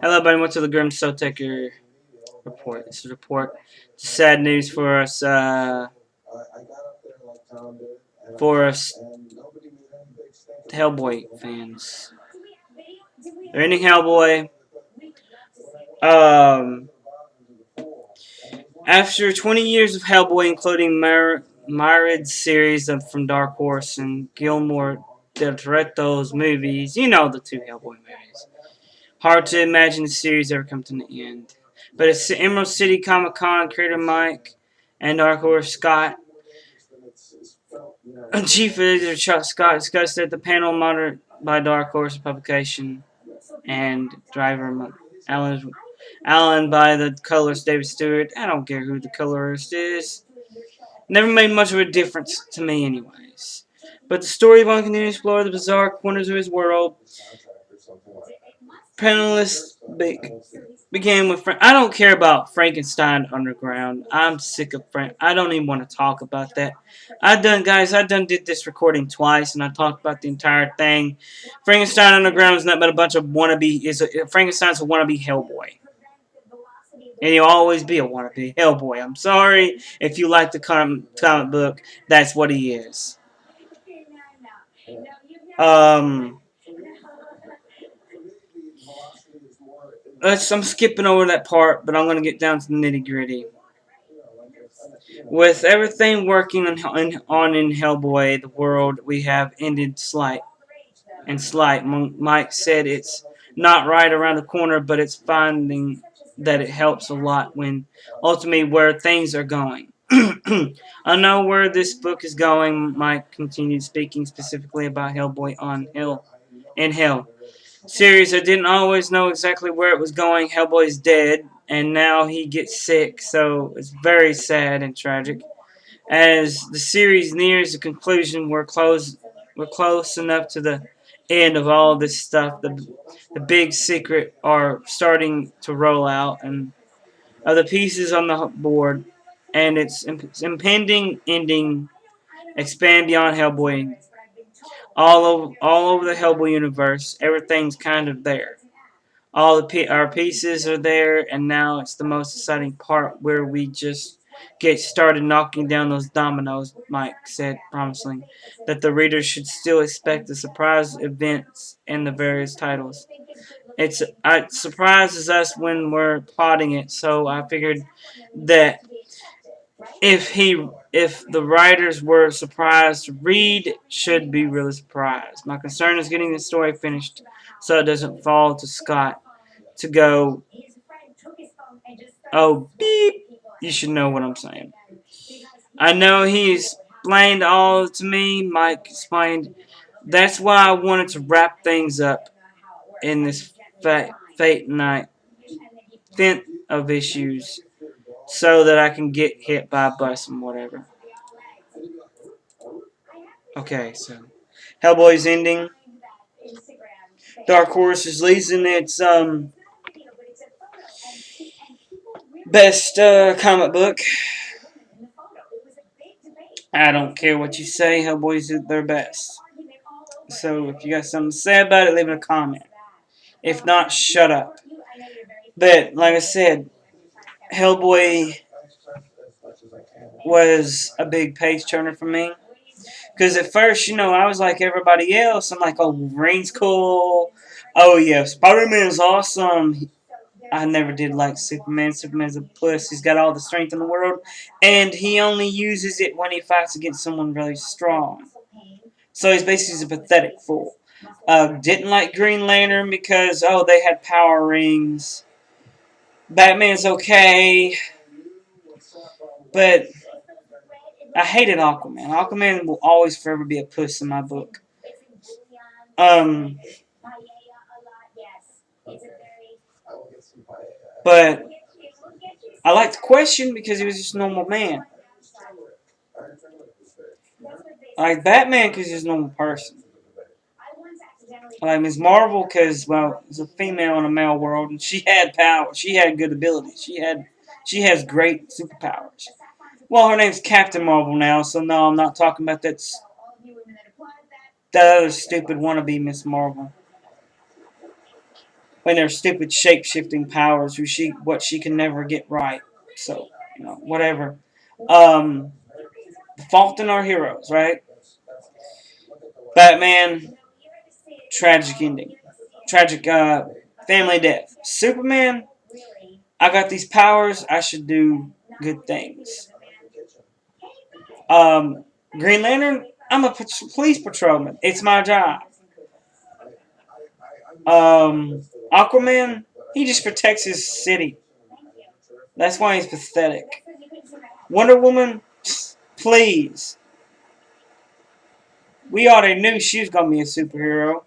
Hello, everybody. Welcome to the Grim Sotaker report. This is a report. Sad news for us. For us, Hellboy fans. They're ending Hellboy. After 20 years of Hellboy, including Myriad series from Dark Horse and Guillermo del Toretto's movies, you know the two Hellboy movies. Hard to imagine the series ever come to an end. But at Emerald City Comic Con, creator Mike and Dark Horse Scott, Chief Editor Chuck Scott discussed at the panel monitored by Dark Horse publication and driver Alan by the colorist David Stewart. I don't care who the colorist is. Never made much of a difference to me anyways. But the story will continue to explore the bizarre corners of his world. Panelists began with I don't care about Frankenstein Underground. I'm sick of I don't even want to talk about that. I did this recording twice, and I talked about the entire thing. Frankenstein Underground is nothing but a bunch of Frankenstein's a wannabe Hellboy. And he'll always be a wannabe Hellboy. I'm sorry if you like the comic book. That's what he is. I'm skipping over that part, but I'm going to get down to the nitty-gritty. With everything working on in Hellboy, the world we have ended slight. Mike said it's not right around the corner, but it's finding that it helps a lot when ultimately where things are going. I know where this book is going, Mike continued, speaking specifically about Hellboy in Hell. Series, I didn't always know exactly where it was going. Hellboy's dead, and now he gets sick, so it's very sad and tragic. As the series nears the conclusion, we're close enough to the end of all this stuff. The big secret are starting to roll out, and other pieces on the board, and its impending ending expand beyond Hellboy. All over the Hellboy universe, everything's kind of there. Our pieces are there, and now it's the most exciting part where we just get started knocking down those dominoes, Mike said, promising that the readers should still expect the surprise events in the various titles. It surprises us when we're plotting it, so I figured that if the writers were surprised, Reed should be really surprised. My concern is getting the story finished so it doesn't fall to Scott to go, oh, beep, you should know what I'm saying. I know he explained all to me, Mike explained. That's why I wanted to wrap things up in this fate night of issues so that I can get hit by a bus and whatever. Okay, so Hellboy's ending. Dark Horse is releasing its best comic book. I don't care what you say, Hellboy's their best. So if you got something to say about it, leave it in a comment. If not, shut up. But like I said, Hellboy was a big page turner for me. Because at first, I was like everybody else. I'm like, oh, Wolverine's cool. Oh, yeah, Spider-Man's awesome. I never did like Superman. Superman's a puss. He's got all the strength in the world. And he only uses it when he fights against someone really strong. So he's basically a pathetic fool. Didn't like Green Lantern because, they had power rings. Batman's okay. But I hated Aquaman. Aquaman will always forever be a puss in my book. But I liked Question because he was just a normal man. I like Batman because he's a normal person. I like Ms. Marvel because, it's a female in a male world, and she had power. She had good abilities. She has great superpowers. Well, her name's Captain Marvel now, so no, I'm not talking about that other stupid wannabe Miss Marvel. when her stupid shape-shifting powers, what she can never get right. So, whatever. The fault in our heroes, right? Batman, tragic ending. Tragic family death. Superman, I got these powers, I should do good things. Um, Green Lantern, I'm a police patrolman. It's my job. Aquaman, he just protects his city. That's why he's pathetic. Wonder Woman, please. We already knew she was going to be a superhero.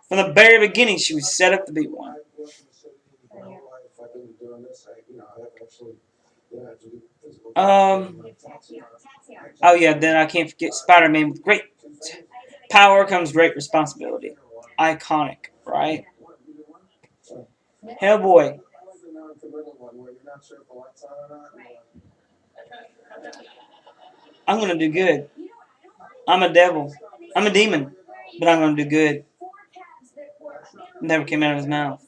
From the very beginning, she was set up to be one. Oh yeah, then I can't forget Spider-Man. With great power comes great responsibility. Iconic, right? Hellboy. I'm gonna do good. I'm a devil. I'm a demon, but I'm gonna do good. Never came out of his mouth.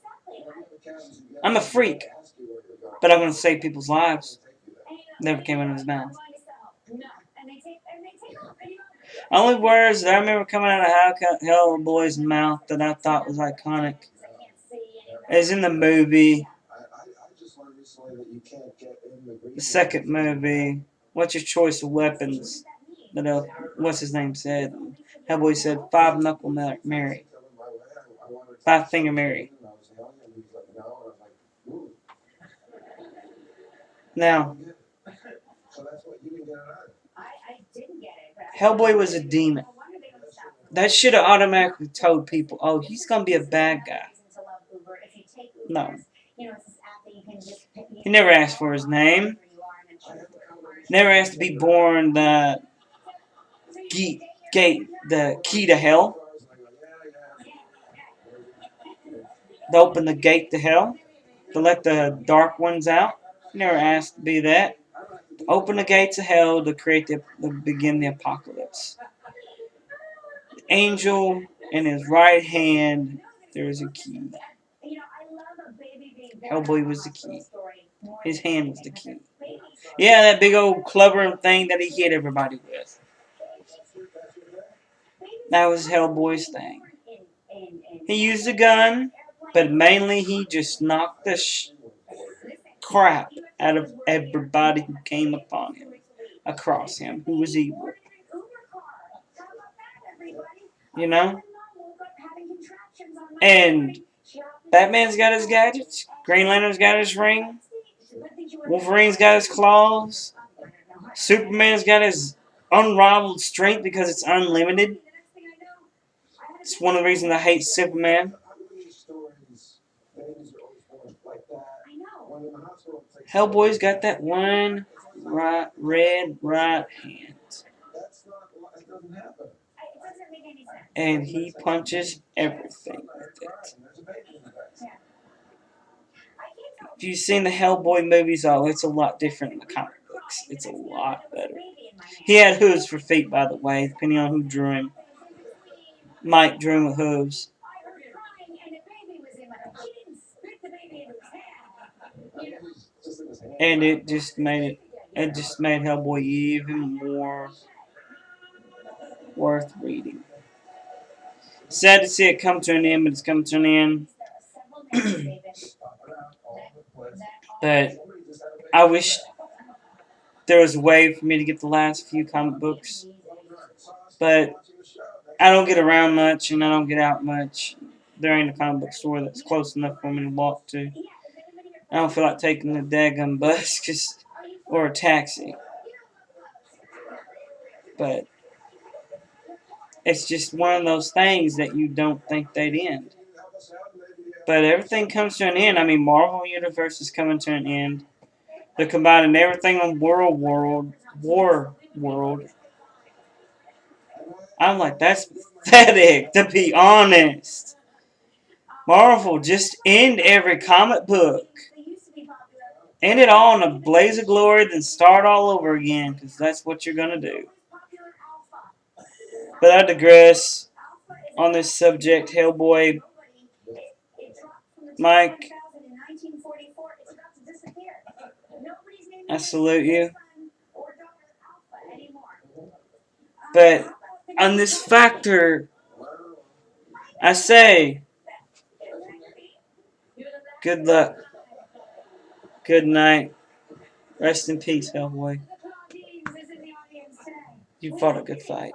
I'm a freak, but I'm gonna save people's lives. Never came out of his mouth. Only words that I remember coming out of Hellboy's mouth that I thought was iconic is in the movie. The second movie. What's your choice of weapons? What's his name said? Hellboy said, Five Knuckle Mary. Five Finger Mary. Now, Hellboy was a demon. That should have automatically told people, oh, he's going to be a bad guy. No. He never asked for his name. Never asked to be born the key to hell. To open the gate to hell. To let the dark ones out. He never asked to be that. To open the gates of hell to begin the apocalypse. The angel in his right hand, there is a key. Hellboy was the key. His hand was the key. Yeah, that big old clever thing that he hit everybody with. That was Hellboy's thing. He used a gun, but mainly he just knocked the crap out of everybody who came upon him, across him, who was evil. You know? And Batman's got his gadgets. Green Lantern's got his ring. Wolverine's got his claws. Superman's got his unrivaled strength because it's unlimited. It's one of the reasons I hate Superman. Hellboy's got that one red right hand. And he punches everything with it. If you've seen the Hellboy movies, it's a lot different than the comic books. It's a lot better. He had hooves for feet, by the way, depending on who drew him. Mike drew him with hooves. And it just made Hellboy even more worth reading. Sad to see it come to an end, but it's come to an end. But I wish there was a way for me to get the last few comic books. But I don't get around much, and I don't get out much. There ain't a comic book store that's close enough for me to walk to. I don't feel like taking the daggum bus or a taxi. But it's just one of those things that you don't think they'd end. But everything comes to an end. I mean, Marvel Universe is coming to an end. They're combining everything on War World. I'm like, that's pathetic, to be honest. Marvel, just end every comic book. End it all in a blaze of glory, then start all over again, because that's what you're going to do. But I digress on this subject. Hellboy, Mike, I salute you. But on this factor, I say, good luck, good night, rest in peace, Hellboy. You fought a good fight.